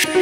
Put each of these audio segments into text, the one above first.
नमस्कार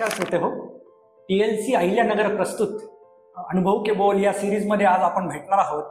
श्रोते हो, TLC अहिल्यानगर प्रस्तुत अनुभव के बोल या सिरीजमध्ये आज आपण भेटणार आहोत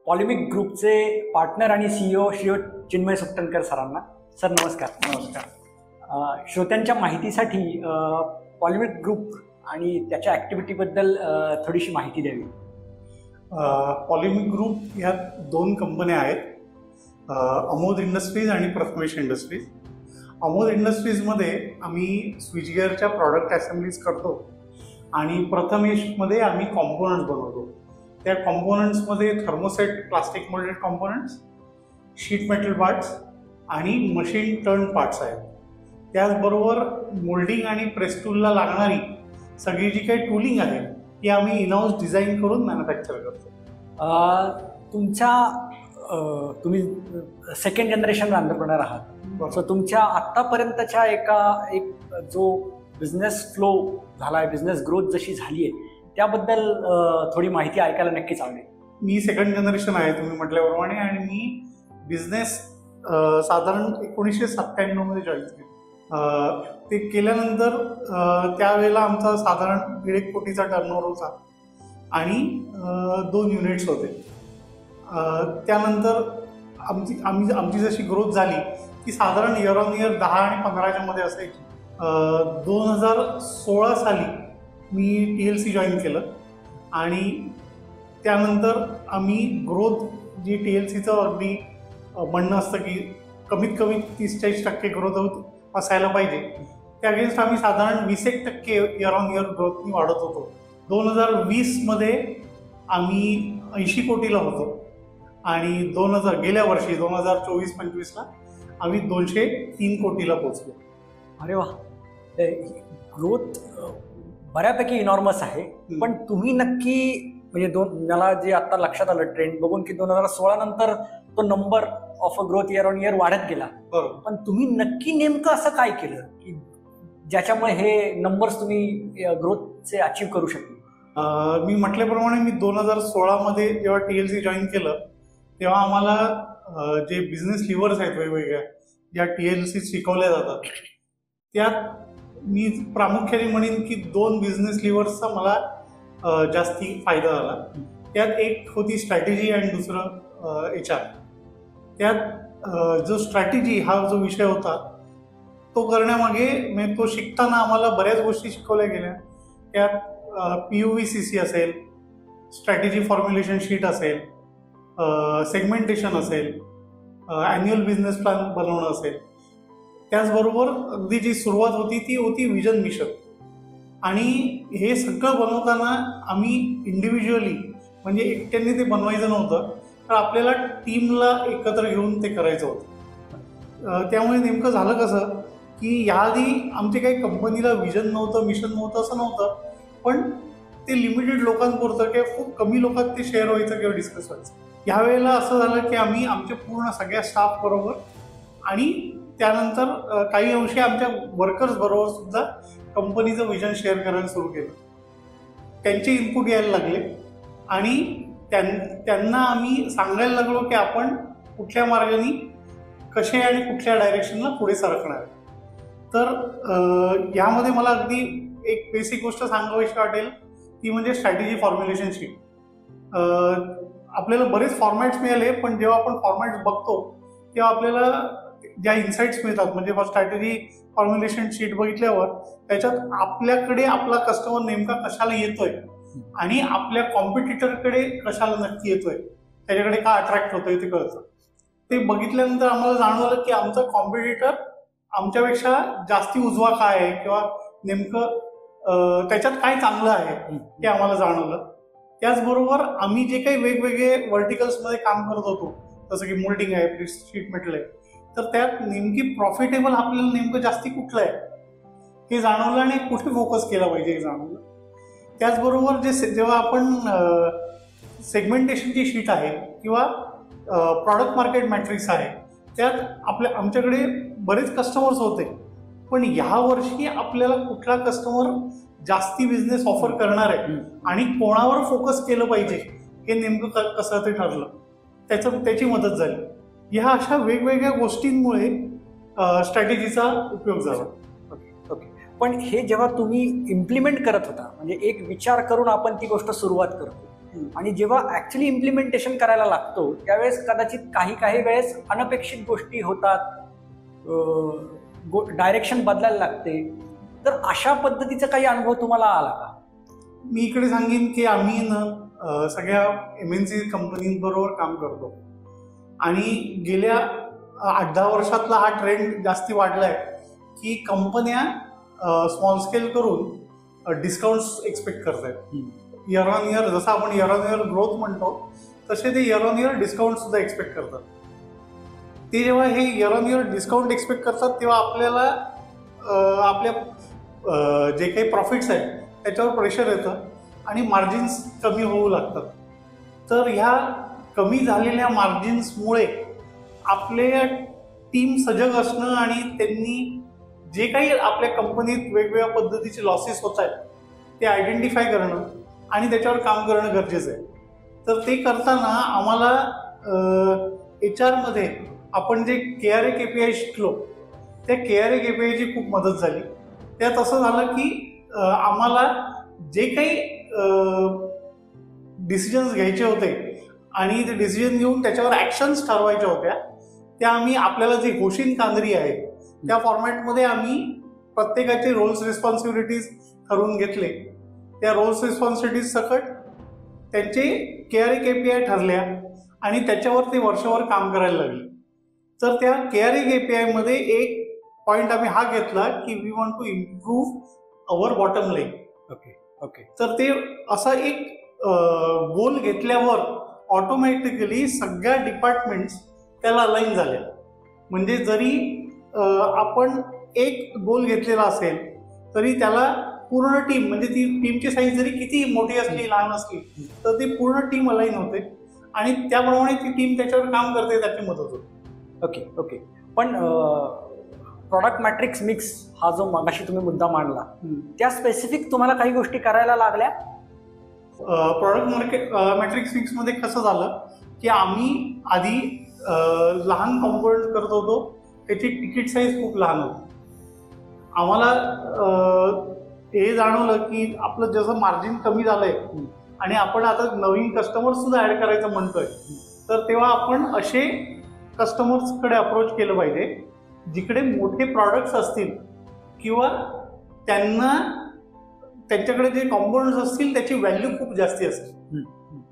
पॉलिमिक ग्रुपचे पार्टनर आणि CEO श्री चिन्मय सुकटनकर सरांना. सर नमस्कार. नमस्कार. श्रोत्यांच्या माहितीसाठी पॉलिमिक ग्रुप आणि त्याच्या ॲक्टिव्हिटीबद्दल थोडीशी माहिती द्यावी. पॉलिमिक ग्रुप ह्या दोन कंपन्या आहेत, अमोद इंडस्ट्रीज आणि प्रथमेश इंडस्ट्रीज. अमोद इंडस्ट्रीजमध्ये आम्ही स्विचगिअरच्या प्रॉडक्ट असेंब्लीज करतो आणि प्रथमेशमध्ये आम्ही कॉम्पोनंट्स बनवतो. त्या कॉम्पोनंट्समध्ये thermoset plastic moulded components, sheet metal parts आणि मशीन टर्न पार्ट्स आहेत. त्याचबरोबर मोल्डिंग आणि प्रेस टूलला लागणारी सगळी जी काही टूलिंग आहे ती आम्ही इनहाऊस डिझाईन करून मॅन्युफॅक्चर करतो. तुम्ही सेकंड जनरेशन एंटरप्रेन्योर आहात, सो तुमच्या आत्तापर्यंतच्या एक जो बिझनेस फ्लो झाला आहे, बिझनेस ग्रोथ जशी झाली आहे त्याबद्दल थोडी माहिती ऐकायला नक्कीच आवडेल. मी सेकंड जनरेशन आहे तुम्ही म्हटल्याप्रमाणे, आणि मी बिझनेस साधारण 1997 मध्ये जॉईन केलं. ते केल्यानंतर त्यावेळेला आमचा साधारण 1.5 कोटीचा टर्नओव्हर होता आणि 2 युनिट्स होते. त्यानंतर आमची जशी ग्रोथ झाली ती साधारण इयर ऑन इयर 10 आणि 15च्या मध्ये असायची. 2016 साली मी TLC जॉईन केलं आणि त्यानंतर आम्ही ग्रोथ जी TLCचं अगदी म्हणणं असतं की कमीत कमी 30-40% ग्रोथ असायला पाहिजे, त्या अगेन्स्ट आम्ही साधारण 20% इयर ऑन इयर ग्रोथनी वाढत होतो. 2020 मध्ये आम्ही 80 कोटीला होतो आणि गेल्या वर्षी 2024-25ला आम्ही 203 कोटीला पोहोचलो. अरे वा, ग्रोथ बऱ्यापैकी इनॉर्मस आहे. पण तुम्ही नक्की म्हणजे मला जे आता लक्षात आलं ट्रेंड बघून की 2016 नंतर तो number of a growth year on year वाढत गेला. बरोबर. पण तुम्ही नक्की नेमकं असं काय केलं की ज्याच्यामुळे हे नंबर्स तुम्ही ग्रोथचे अचीव्ह करू शकले? मी म्हटल्याप्रमाणे मी 2016 मध्ये जेव्हा TLC जॉईन केलं तेव्हा आम्हाला जे बिझनेस लिव्हर्स आहेत वेगवेगळ्या ज्या TLC शिकवल्या जातात, त्यात मी प्रामुख्याने म्हणेन की 2 बिझनेस लिव्हर्सचा मला जास्ती फायदा झाला. त्यात एक होती स्ट्रॅटेजी आणि दुसरं HR. त्यात जो स्ट्रॅटेजी हा जो विषय होता तो करण्यामागे म्हणजे तो शिकताना आम्हाला बऱ्याच गोष्टी शिकवल्या गेल्या. त्यात PUVCC असेल, स्ट्रॅटेजी फॉर्म्युलेशन शीट असेल, सेगमेंटेशन असेल, ॲन्युअल बिझनेस प्लॅन बनवणं असेल. त्याचबरोबर अगदी जी सुरुवात होती ती होती विजन मिशन. आणि हे सगळं बनवताना आम्ही इंडिव्हिज्युअली म्हणजे एकट्याने ते बनवायचं नव्हतं, तर आपल्याला टीमला एकत्र घेऊन ते करायचं होतं. त्यामुळे नेमकं झालं कसं की याआधी आमचे काही कंपनीला विजन नव्हतं, मिशन नव्हतं असं नव्हतं, पण ते लिमिटेड लोकांपुरतं किंवा खूप कमी लोकांत ते शेअर व्हायचं किंवा डिस्कस व्हायचं. यावेळेला असं झालं की आम्ही आमच्या पूर्ण सगळ्या स्टाफ बरोबर आणि त्यानंतर काही अंशी आमच्या वर्कर्स बरोबर सुद्धा कंपनीचं विजन शेअर करायला सुरू केलं. त्यांचे इनपुट यायला लागले आणि त्यांना आम्ही सांगायला लागलो की आपण कुठल्या मार्गाने कसे आणि कुठल्या डायरेक्शनला पुढे सरकणार. तर यामध्ये मला अगदी एक बेसिक गोष्ट सांगावीशी वाटेल ती म्हणजे स्ट्रॅटेजी फॉर्म्युलेशन शीट. आपल्याला बरेच फॉर्मॅट्स मिळाले, पण जेव्हा आपण फॉर्मॅट्स बघतो तेव्हा आपल्याला ज्या इन्साइट्स मिळतात म्हणजे स्ट्रॅटेजी फॉर्म्युलेशन शीट बघितल्यावर त्याच्यात आपल्याकडे आपला कस्टमर नेमका कशाला येतोय आणि आपल्या कॉम्पिटिटरकडे कशाला नक्की येतोय, त्याच्याकडे का अट्रॅक्ट होतोय ते कळतं. ते बघितल्यानंतर आम्हाला जाणवलं की आमचा कॉम्पिटिटर आमच्यापेक्षा जास्ती उजवा काय आहे किंवा नेमकं त्याच्यात काय चांगलं आहे हे आम्हाला जाणवलं. त्याचबरोबर आम्ही जे काही वेगवेगळे व्हर्टिकल्समध्ये काम करत होतो, जसं की मोल्डिंग आहे, शीट मेटल आहे, तर त्यात नेमकी प्रॉफिटेबल आपल्याला नेमकं जास्ती कुठलं आहे हे जाणवलं आणि कुठे फोकस केला पाहिजे हे जाणवलं. त्याचबरोबर जेव्हा आपण सेगमेंटेशनची शीट आहे किंवा प्रॉडक्ट मार्केट मॅट्रिक्स आहे, त्यात आमच्याकडे बरेच कस्टमर्स होते, पण ह्या वर्षी आपल्याला कुठला कस्टमर जास्ती बिझनेस ऑफर करणार आहे आणि कोणावर फोकस केलं पाहिजे हे नेमकं कसं ते ठरलं. त्याची मदत झाली. ह्या अशा वेगवेगळ्या गोष्टींमुळे स्ट्रॅटेजीचा उपयोग झाला. ओके. पण हे जेव्हा तुम्ही इम्प्लिमेंट करत होता, म्हणजे एक विचार करून आपण ती गोष्ट सुरुवात करतो आणि जेव्हा ऍक्च्युली इम्प्लिमेंटेशन करायला लागतो त्यावेळेस कदाचित काही वेळेस अनपेक्षित गोष्टी होतात, डायरेक्शन बदलायला लागते. तर अशा पद्धतीचा काही अनुभव तुम्हाला आला का? मी इकडे सांगेन की आम्ही सगळ्या MNC कंपनींबरोबर काम करतो आणि गेल्या 8-10 वर्षातला हा ट्रेंड जास्ती वाढलाय की कंपन्या स्मॉल स्केल करून डिस्काउंट्स एक्सपेक्ट करतायत. इयर ऑन इयर, जसं आपण इयर ऑन इयर ग्रोथ म्हणतो तसे ते इयर ऑन इयर डिस्काउंट सुद्धा एक्सपेक्ट करतात. ते जेव्हा हे year on year discount expect करतात तेव्हा आपल्याला आपल्या जे काही प्रॉफिट्स आहेत त्याच्यावर प्रेशर येतं आणि मार्जिन्स कमी होऊ लागतात. तर ह्या कमी झालेल्या मार्जिन्समुळे आपल्या टीम सजग असणं आणि त्यांनी जे काही आपल्या कंपनीत वेगवेगळ्या पद्धतीचे लॉसेस होत आहेत ते आयडेंटिफाय करणं आणि त्याच्यावर काम करणं गरजेचं आहे. तर ते करताना आम्हाला HR मध्ये आपण जे KRA KPI शिकलो त्या KRA KPI ची खूप मदत झाली. त्यात असं झालं की आम्हाला जे काही डिसिजन्स घ्यायचे होते आणि ते डिसिजन घेऊन त्याच्यावर ऍक्शन्स ठरवायच्या होत्या त्या आम्ही आपल्याला जे घोषित कांद्री आहे त्या फॉर्मॅटमध्ये आम्ही प्रत्येकाचे रोल्स रिस्पॉन्सिबिलिटीज ठरवून घेतले. त्या रोल्स रिस्पॉन्सिबिलिटीज सकट त्यांचे KRA KPI ठरल्या आणि त्याच्यावर ते वर्षभर काम करायला लागले. तर त्या KRA KPI मध्ये एक पॉइंट आम्ही हा घेतला की we want to improve our bottom line. Okay. तर ते असा एक गोल घेतल्यावर ऑटोमॅटिकली सगळ्या डिपार्टमेंट्स त्याला अलाइन झाल्या. म्हणजे जरी आपण एक गोल घेतलेला असेल तरी त्याला पूर्ण टीम, म्हणजे ती टीमची साईज जरी किती मोठी असली लहान असली तर ती पूर्ण टीम अलाइन होते आणि त्याप्रमाणे ती टीम त्याच्यावर काम करते, त्याची मदत होते. ओके. पण प्रॉडक्ट मॅट्रिक्स मिक्स हा जो मगाशी तुम्ही मुद्दा मांडला त्या स्पेसिफिक तुम्हाला काही गोष्टी करायला लागल्या? प्रॉडक्ट मॅट्रिक्स मिक्स मध्ये कसं झालं की आम्ही आधी लहान कॉम्पोनंट करत होतो, त्याची तिकीट साईज खूप लहान होती. आम्हाला हे जाणवलं की आपलं जसं मार्जिन कमी झालंय आणि आपण आता नवीन कस्टमर सुद्धा ऍड करायचं म्हणतोय, तर तेव्हा आपण असे कस्टमर्सकडे अप्रोच केलं पाहिजे जिकडे मोठे प्रॉडक्ट्स असतील किंवा त्यांच्याकडे जे कॉम्पोनंट्स असतील त्याची व्हॅल्यू खूप जास्ती असते.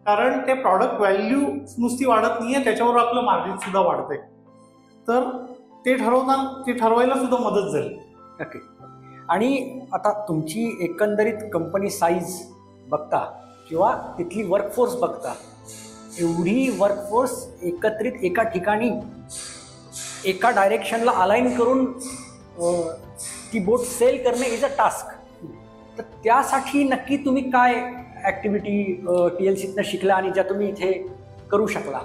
कारण ते प्रॉडक्ट व्हॅल्यू नुसती वाढत नाहीये, त्याच्यावर आपलं मार्जिन सुद्धा वाढतंय. तर ते ठरवायला सुद्धा मदत झाली. ओके. आणि आता तुमची एकंदरीत कंपनी साईज बघता किंवा तिथली वर्कफोर्स बघता, एवढी वर्कफोर्स एकत्रित एका ठिकाणी एका डायरेक्शनला अलाइन करून ती बोट सेल करणे इज अ टास्क. तर त्यासाठी नक्की तुम्ही काय ऍक्टिव्हिटी TLCतनं शिकला आणि ज्या तुम्ही इथे करू शकला?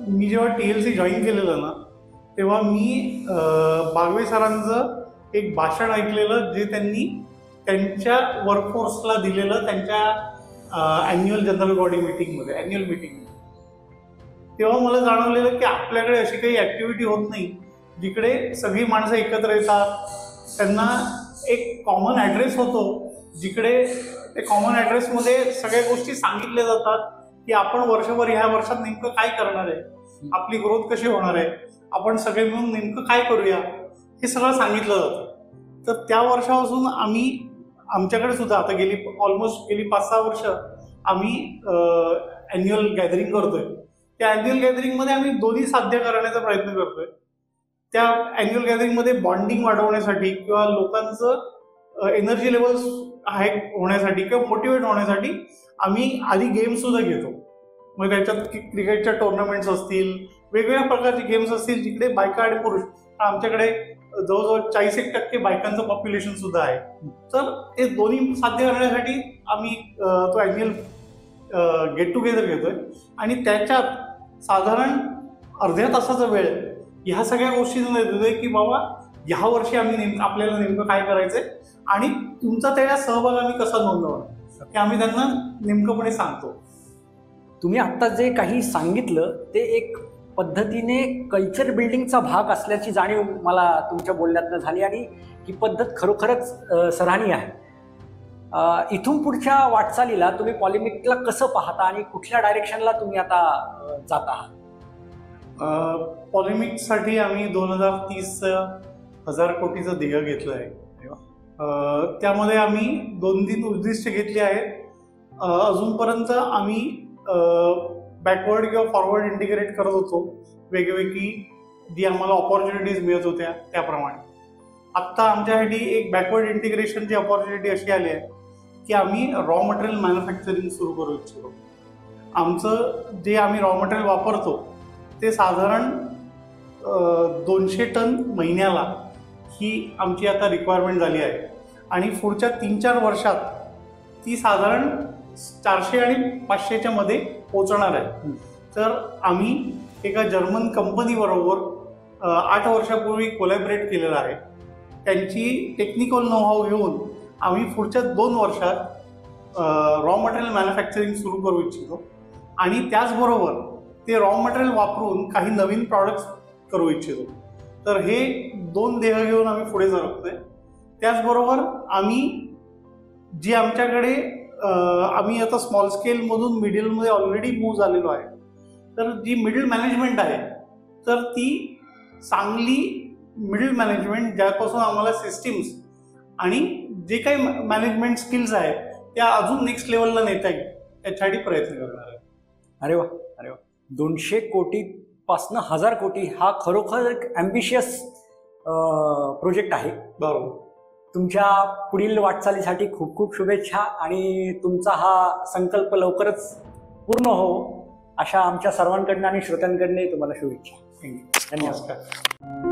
मी जेव्हा TLC जॉईन केलेलं ना तेव्हा मी बागवे सरांचं एक भाषण ऐकलेलं जे त्यांनी त्यांच्या वर्कफोर्सला दिलेलं त्यांच्या ॲन्युअल जनरल बॉडी मीटिंगमध्ये, ॲन्युअल मीटिंग. तेव्हा मला जाणवलेलं की आपल्याकडे अशी काही ॲक्टिव्हिटी होत नाही जिकडे सगळी माणसं एकत्र येतात, त्यांना एक कॉमन ॲड्रेस होतो जिकडे ते कॉमन ॲड्रेसमध्ये सगळ्या गोष्टी सांगितल्या जातात की आपण वर्षभर ह्या वर्षात नेमकं काय करणार आहे, आपली ग्रोथ कशी होणार आहे, आपण सगळे मिळून नेमकं काय करूया, हे सगळं सांगितलं जातं. तर त्या वर्षापासून आमच्याकडे सुद्धा आता ऑलमोस्ट गेली 5-6 वर्ष आम्ही ॲन्युअल गॅदरिंग करतोय. त्या ॲन्युअल गॅदरिंगमध्ये आम्ही दोन्ही साध्य करण्याचा प्रयत्न करतोय. त्या ॲन्युअल गॅदरिंगमध्ये बॉन्डिंग वाढवण्यासाठी किंवा लोकांचं एनर्जी लेवल्स हाय होण्यासाठी किंवा मोटिवेट होण्यासाठी आम्ही आधी गेम्स सुद्धा घेतो. मग त्याच्यात क्रिकेटच्या टुर्नामेंट्स असतील, वेगवेगळ्या प्रकारचे गेम्स असतील जिकडे बायका आणि पुरुष, आमच्याकडे जवळजवळ 40% बायकांचं पॉप्युलेशन सुद्धा आहे. तर ते दोन्ही साध्य करण्यासाठी आम्ही तो ॲन्युअल गेट टुगेदर घेतोय आणि त्याच्यात साधारण अर्ध्या तासाचा वेळ ह्या सगळ्या गोष्टींना देतोय की बाबा ह्या वर्षी आपल्याला नेमकं काय करायचंय आणि तुमचा त्याच्या सहभाग आम्ही कसा नोंदवणार हे आम्ही त्यांना नेमकंपणे सांगतो. तुम्ही आत्ता जे काही सांगितलं ते एक पद्धतीने कल्चर बिल्डिंगचा भाग असल्याची जाणीव मला तुमच्या बोलण्यातनं झाली आणि ही पद्धत खरोखरच सराहनीय आहे. इथून पुढच्या वाटचालीला तुम्ही पॉलिमिक्सला कसं पाहता आणि कुठल्या डायरेक्शनला तुम्ही आता जात आहात? पॉलिमिक्ससाठी आम्ही 2030 1000 कोटीचं ध्येय घेतलं आहे. त्यामध्ये आम्ही 2-3 उद्दिष्ट घेतली आहेत. अजूनपर्यंत आम्ही बॅकवर्ड किंवा फॉरवर्ड इंटिग्रेट करत होतो, वेगवेगळी जी आम्हाला ऑपॉर्च्युनिटीज मिळत होत्या त्याप्रमाणे. आत्ता आमच्यासाठी एक बॅकवर्ड इंटिग्रेशनची ऑपॉर्च्युनिटी अशी आली आहे की आम्ही रॉ मटेरियल मॅन्युफॅक्चरिंग सुरू करू इच्छितो. आमचं जे आम्ही रॉ मटेरियल वापरतो ते साधारण 200 टन महिन्याला ही आमची आता रिक्वायरमेंट झाली आहे आणि पुढच्या 3-4 वर्षात ती साधारण 400 आणि 500च्या मध्ये पोहोचणार आहे. तर आम्ही एका जर्मन कंपनीबरोबर 8 वर्षापूर्वी कोलॅबरेट केलेलं आहे. त्यांची टेक्निकल नो हाऊ घेऊन आम्ही पुढच्या 2 वर्षात रॉ मटेरियल मॅन्युफॅक्चरिंग सुरू करू इच्छितो आणि त्याचबरोबर ते रॉ मटेरियल वापरून काही नवीन प्रॉडक्ट्स करू इच्छितो. तर हे 2 ध्येय घेऊन आम्ही पुढे सरकतोय. त्याचबरोबर आम्ही जी आमच्याकडे आम्ही आता स्मॉल स्केलमधून मिडलमध्ये ऑलरेडी मूव्ह झालेलो आहे. तर जी मिडल मॅनेजमेंट आहे तर ती चांगली मिडल मॅनेजमेंट ज्यापासून आम्हाला सिस्टीम्स आणि जे काही मॅनेजमेंट स्किल्स आहेत त्या अजून नेक्स्ट लेवलला नेता येईल यासाठी प्रयत्न करणार आहे. अरे वा, अरे वा. 200 कोटीपासनं 1000 कोटी हा खरोखर एक ॲम्बिशियस प्रोजेक्ट आहे. बरोबर. तुमच्या पुढील वाटचालीसाठी खूप खूप शुभेच्छा आणि तुमचा हा संकल्प लवकरच पूर्ण हो अशा आमच्या सर्वांकडनं आणि श्रोत्यांकडनंही तुम्हाला शुभेच्छा. धन्यवाद.